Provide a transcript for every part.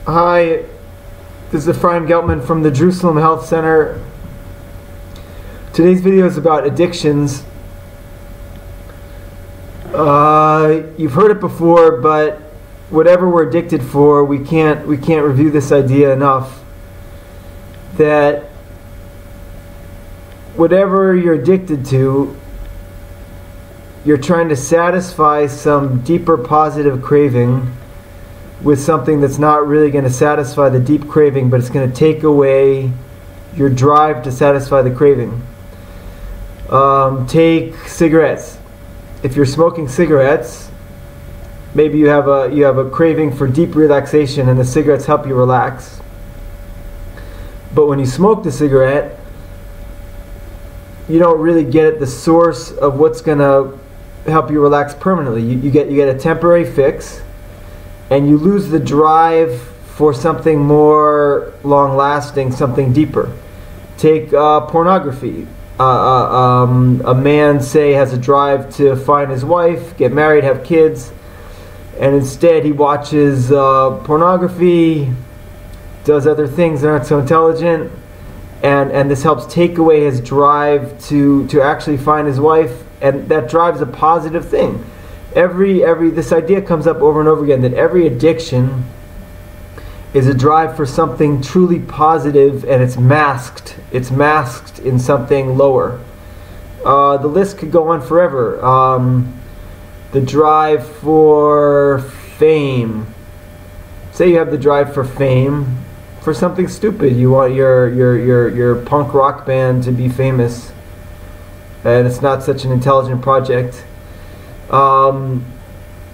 Hi, this is Ephraim Geltman from the Jerusalem Health Center. Today's video is about addictions. You've heard it before, but whatever we're addicted for, we can't review this idea enough. That whatever you're addicted to, you're trying to satisfy some deeper positive craving with something that's not really going to satisfy the deep craving, but it's going to take away your drive to satisfy the craving. Take cigarettes. If you're smoking cigarettes, maybe you have a craving for deep relaxation, and the cigarettes help you relax. But when you smoke the cigarette, you don't really get at the source of what's going to help you relax permanently. You get a temporary fix, and you lose the drive for something more long-lasting, something deeper. Take pornography. A man, say, has a drive to find his wife, get married, have kids, and instead he watches pornography, does other things that aren't so intelligent, and this helps take away his drive to actually find his wife, and that drive's a positive thing. This idea comes up over and over again, that every addiction is a drive for something truly positive, and it's masked in something lower. The list could go on forever. The drive for fame. Say you have the drive for fame for something stupid. You want your punk rock band to be famous, and it's not such an intelligent project.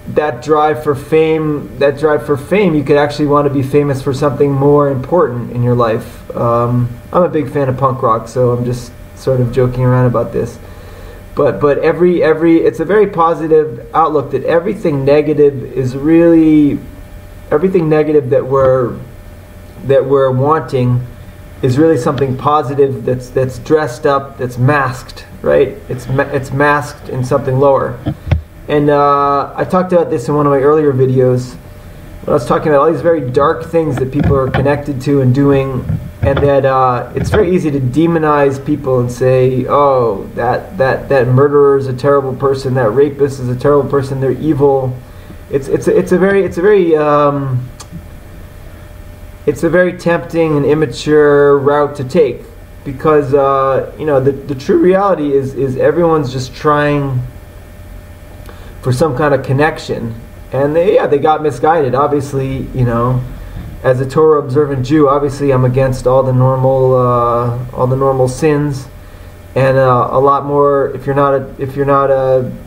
That drive for fame, you could actually want to be famous for something more important in your life. I'm a big fan of punk rock, so I'm just sort of joking around about this. But it's a very positive outlook that everything negative that we're wanting is really something positive that's dressed up, that's masked, right? It's masked in something lower. And I talked about this in one of my earlier videos when I was talking about all these very dark things that people are connected to and doing, and that it's very easy to demonize people and say, oh, that murderer is a terrible person, that rapist is a terrible person, they're evil. It's a very tempting and immature route to take, because the true reality is everyone's just trying for some kind of connection, and they got misguided. Obviously, as a Torah observant Jew, obviously I'm against all the normal sins, and a lot more. If you're not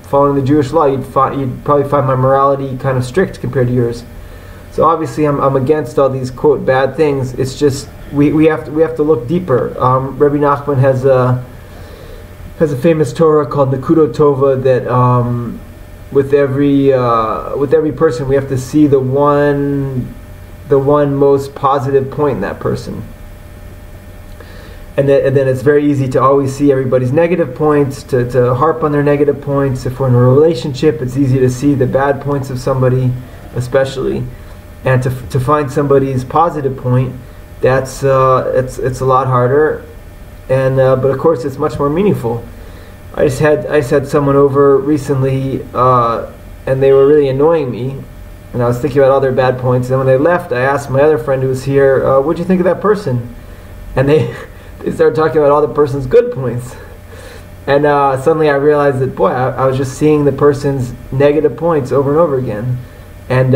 following the Jewish law, you'd probably find my morality kind of strict compared to yours. So obviously I'm against all these quote bad things. It's just we have to look deeper. Rabbi Nachman has a famous Torah called Nekudo Tova that with every person we have to see the one most positive point in that person, and then it's very easy to always see everybody's negative points, to harp on their negative points. If we're in a relationship, it's easy to see the bad points of somebody, especially, and to find somebody's positive point, it's a lot harder, and but of course it's much more meaningful. I just had someone over recently, and they were really annoying me, and I was thinking about all their bad points. And when they left, I asked my other friend who was here, "What'd you think of that person?" And they started talking about all the person's good points. And suddenly I realized that, boy, I was just seeing the person's negative points over and over again. And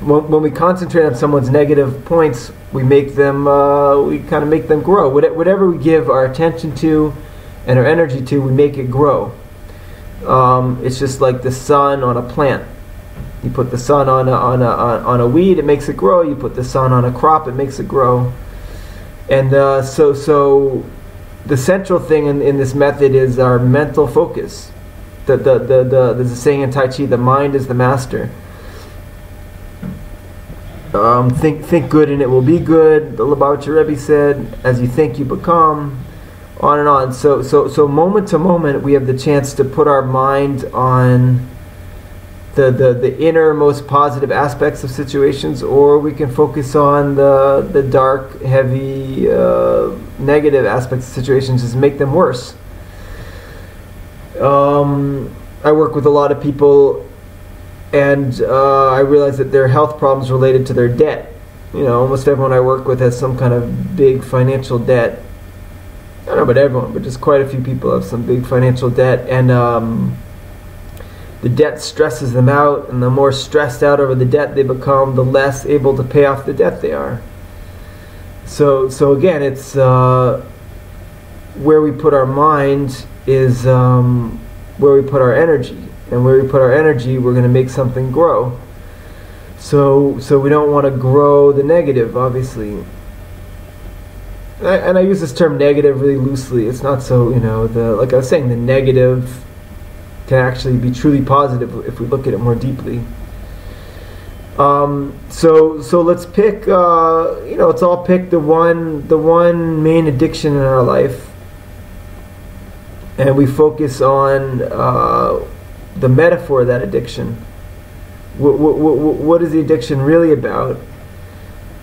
when we concentrate on someone's negative points, we kind of make them grow. Whatever we give our attention to and our energy to, we make it grow. It's just like the sun on a plant. You put the sun on a weed, it makes it grow. You put the sun on a crop, it makes it grow. And so the central thing in this method is our mental focus. There's a saying in Tai Chi: the mind is the master. Think good and it will be good. The Lubavitcher Rebbe said, "As you think, you become." On and on. So moment to moment, we have the chance to put our mind on the inner most positive aspects of situations, or we can focus on the dark, heavy, negative aspects of situations, just make them worse. I work with a lot of people, and I realize that their health problems related to their debt. Almost everyone I work with has some kind of big financial debt. I don't know about everyone, but just quite a few people have some big financial debt, and the debt stresses them out, and the more stressed out over the debt they become, the less able to pay off the debt they are. So again, it's where we put our mind is where we put our energy, and where we put our energy, we're going to make something grow. So we don't want to grow the negative, obviously. And I use this term negative really loosely. It's not so, like I was saying, the negative can actually be truly positive if we look at it more deeply. So let's pick, let's all pick the one main addiction in our life, and we focus on the metaphor of that addiction. What is the addiction really about?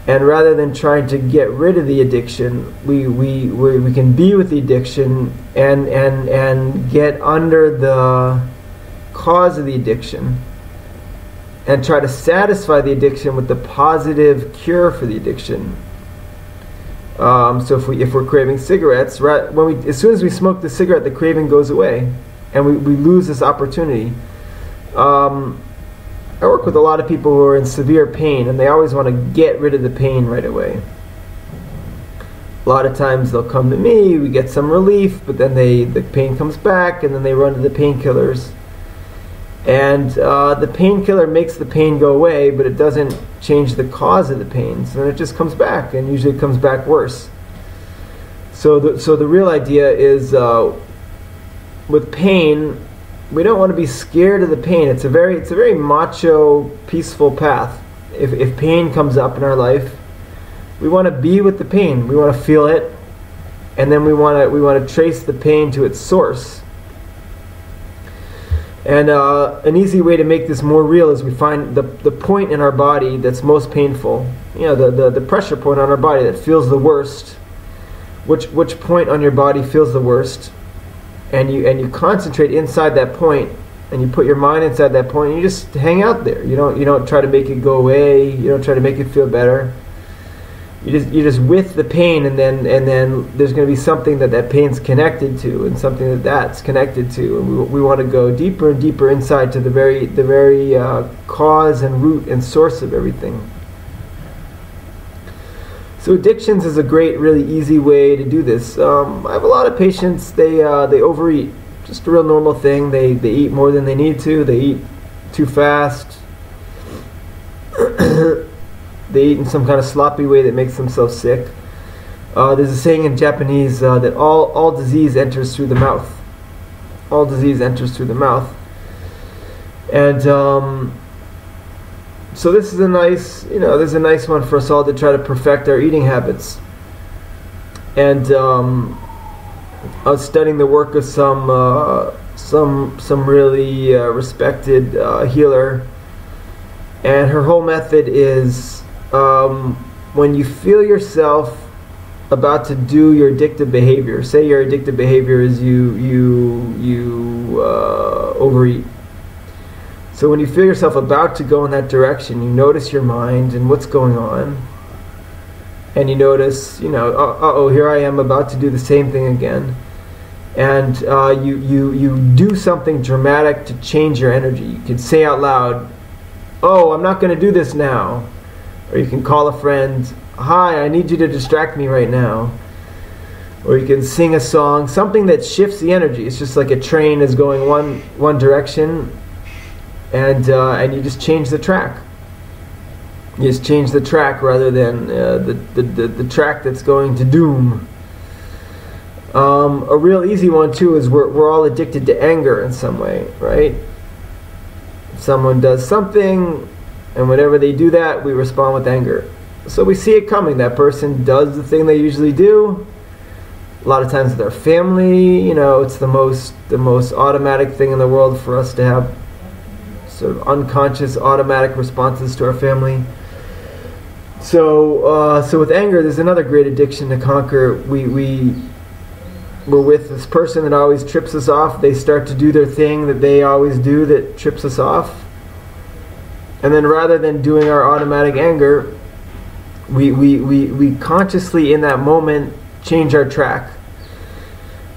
And rather than trying to get rid of the addiction, we can be with the addiction and get under the cause of the addiction and try to satisfy the addiction with the positive cure for the addiction. So if we're craving cigarettes, right, as soon as we smoke the cigarette, the craving goes away, and we lose this opportunity. I work with a lot of people who are in severe pain, and they always want to get rid of the pain right away. A lot of times they'll come to me, we get some relief, but then the pain comes back, and then they run to the painkillers. And the painkiller makes the pain go away, but it doesn't change the cause of the pain. So then it just comes back, and usually it comes back worse. So the real idea is with pain, we don't want to be scared of the pain. It's a very macho, peaceful path. If pain comes up in our life, we want to be with the pain. We want to feel it, and then we want to trace the pain to its source. And an easy way to make this more real is we find the point in our body that's most painful. The pressure point on our body that feels the worst. Which point on your body feels the worst? And you concentrate inside that point, and you put your mind inside that point, and you just hang out there. You don't try to make it go away. You don't try to make it feel better. You're just with the pain, and then there's going to be something that pain's connected to, and something that's connected to, and we want to go deeper and deeper inside to the very cause and root and source of everything. So addictions is a great, really easy way to do this. I have a lot of patients, they overeat. Just a real normal thing. They eat more than they need to. They eat too fast. They eat in some kind of sloppy way that makes themselves sick. There's a saying in Japanese that all disease enters through the mouth. All disease enters through the mouth. And so this is a nice, there's a nice one for us all to try to perfect our eating habits. And I was studying the work of some really respected healer, and her whole method is when you feel yourself about to do your addictive behavior. Say your addictive behavior is you overeat. So when you feel yourself about to go in that direction, you notice your mind and what's going on. And you notice, here I am about to do the same thing again. And you do something dramatic to change your energy. You can say out loud, "Oh, I'm not going to do this now." Or you can call a friend, "Hi, I need you to distract me right now." Or you can sing a song, something that shifts the energy. It's just like a train is going one direction, and you just change the track. You just change the track rather than the track that's going to doom. A real easy one too is we're all addicted to anger in some way, right? Someone does something, and whenever they do that, we respond with anger. So we see it coming. That person does the thing they usually do. A lot of times with our family, it's the most automatic thing in the world for us to have sort of unconscious, automatic responses to our family. So with anger, there's another great addiction to conquer. We're with this person that always trips us off. They start to do their thing that they always do that trips us off. And then rather than doing our automatic anger, we consciously in that moment change our track.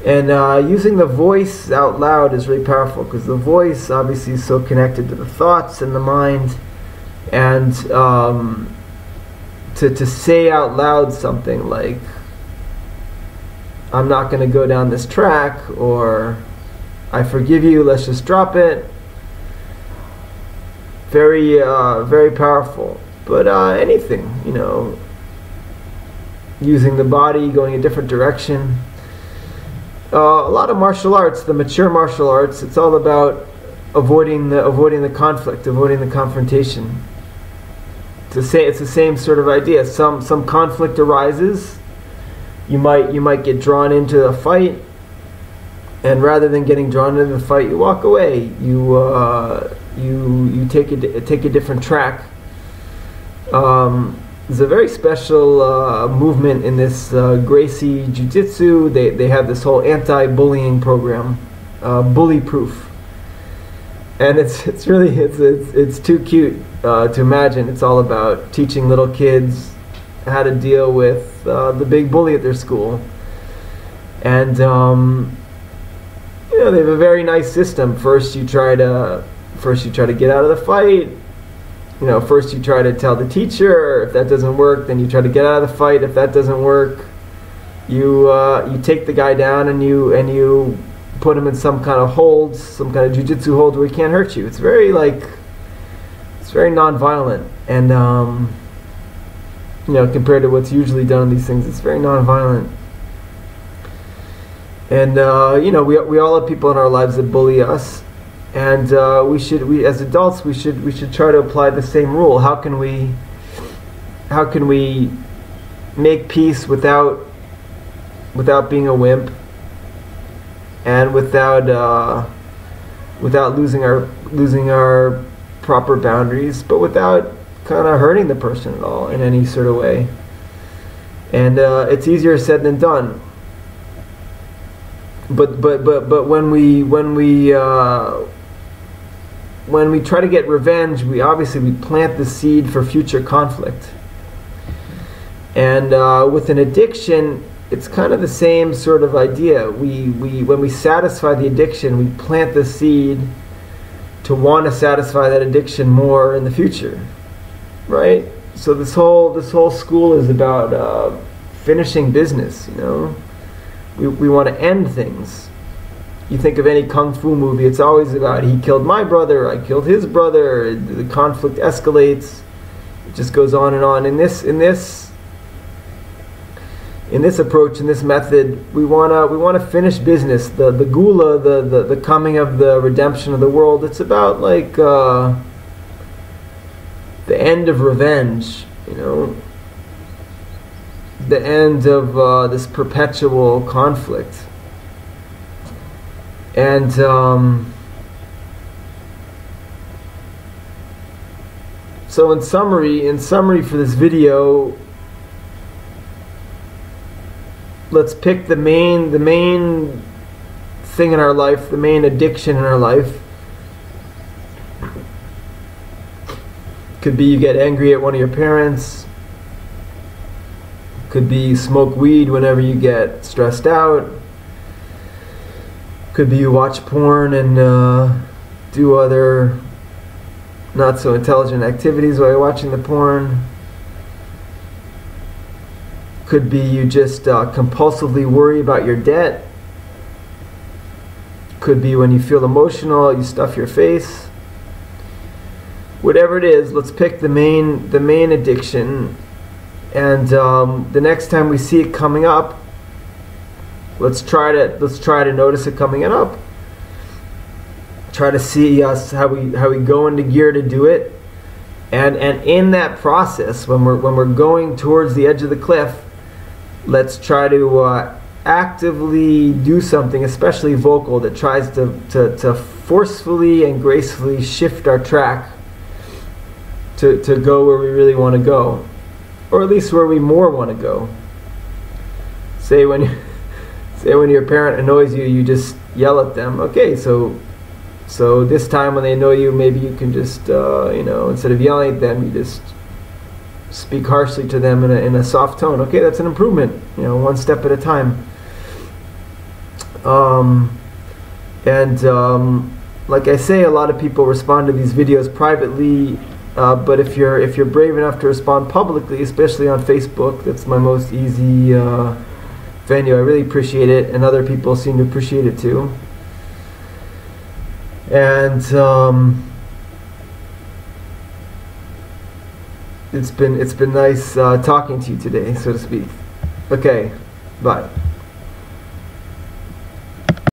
And using the voice out loud is really powerful, because the voice obviously is so connected to the thoughts and the mind. And to say out loud something like, I'm not going to go down this track, or I forgive you, let's just drop it. Very, very powerful. But anything, using the body, going a different direction. A lot of martial arts, the mature martial arts, it's all about avoiding the conflict, avoiding the confrontation. It's the same sort of idea. Some conflict arises. You might get drawn into a fight, and rather than getting drawn into the fight, you walk away. You take a different track. There's a very special movement in this Gracie Jiu-Jitsu. They have this whole anti-bullying program, Bully Proof, and it's too cute to imagine. It's all about teaching little kids how to deal with the big bully at their school, and they have a very nice system. First you try to get out of the fight. First you try to tell the teacher. If that doesn't work, then you try to get out of the fight. If that doesn't work, you take the guy down and you put him in some kind of holds, some kind of jiu-jitsu hold where he can't hurt you. It's very non-violent, and compared to what's usually done in these things, it's very non-violent. And we all have people in our lives that bully us. And we as adults we should try to apply the same rule. How can we make peace without being a wimp, and without losing our proper boundaries, but without kind of hurting the person at all in any sort of way. And it's easier said than done. But when we try to get revenge, we plant the seed for future conflict. And with an addiction, it's kind of the same sort of idea. When we satisfy the addiction, we plant the seed to want to satisfy that addiction more in the future, right? So this whole school is about finishing business. We want to end things. You think of any kung fu movie, it's always about, he killed my brother, I killed his brother. The conflict escalates. It just goes on and on. In this approach, in this method, we want to finish business. The Gula, the coming of the redemption of the world. It's about the end of revenge. The end of this perpetual conflict. And so in summary for this video, let's pick the main thing in our life, the main addiction in our life. Could be you get angry at one of your parents. Could be you smoke weed whenever you get stressed out. Could be you watch porn and do other not so intelligent activities while you're watching the porn. Could be you just compulsively worry about your debt. Could be when you feel emotional, you stuff your face. Whatever it is, let's pick the main addiction, and the next time we see it coming up, let's try to notice it coming up. Try to see how we go into gear to do it, and in that process, when we're going towards the edge of the cliff, let's try to actively do something, especially vocal, that tries to forcefully and gracefully shift our track to go where we really want to go, or at least where we more want to go. Say when your parent annoys you, you just yell at them. Okay, so this time when they annoy you, maybe you can just instead of yelling at them, you just speak harshly to them in a soft tone. Okay, that's an improvement. One step at a time. Like I say, a lot of people respond to these videos privately, but if you're brave enough to respond publicly, especially on Facebook, that's my most easy venue. I really appreciate it, and other people seem to appreciate it too. And it's been nice talking to you today, so to speak. Okay, bye.